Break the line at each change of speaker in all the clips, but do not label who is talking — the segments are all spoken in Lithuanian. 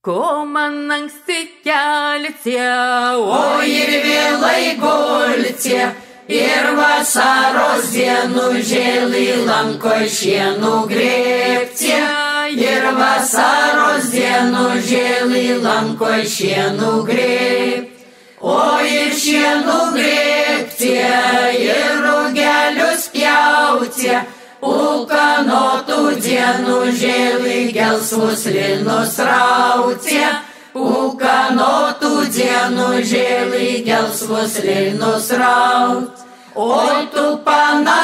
Ko man anksti keliate,
o ir vėlai gultie, ir vasaros dienų žėlį lanko šienų grėbtie, ir vasaros dienų žėlį lanko šienų grėbtie. O ir šienų grėbtie, ir rugelius pjautie, ūkanotų dienų žėlį gelsvus linus rautie, ūkanotų dienų žėlį gelsvus linus raut. Oi tu pana,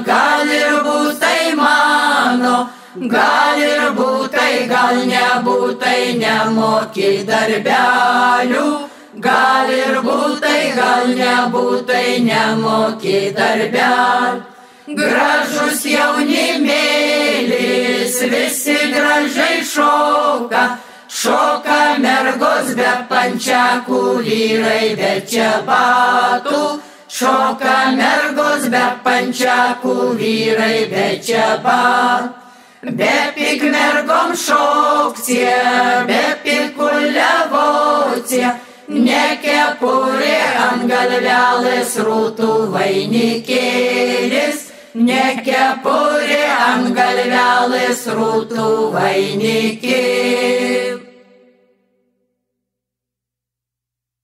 gal ir būtai mano, gal ir būtai, gal nebūtai, nemoki darbelių. Gal ir būtai, gal nebūtai, nemoki darbelių. Gražus jaunimėlis, visi gražiai šoka, šoka mergos be pančiakų, vyrai be čiabatų. Šoka mergos be pančiakų, vyrai be čiabatų. Bepik mergom šokcie, bepik kuliavocie, ne kepurė ant galvelės rūtų vainikėlis, ne kepurė ant galvelės rūtų vainikėlis.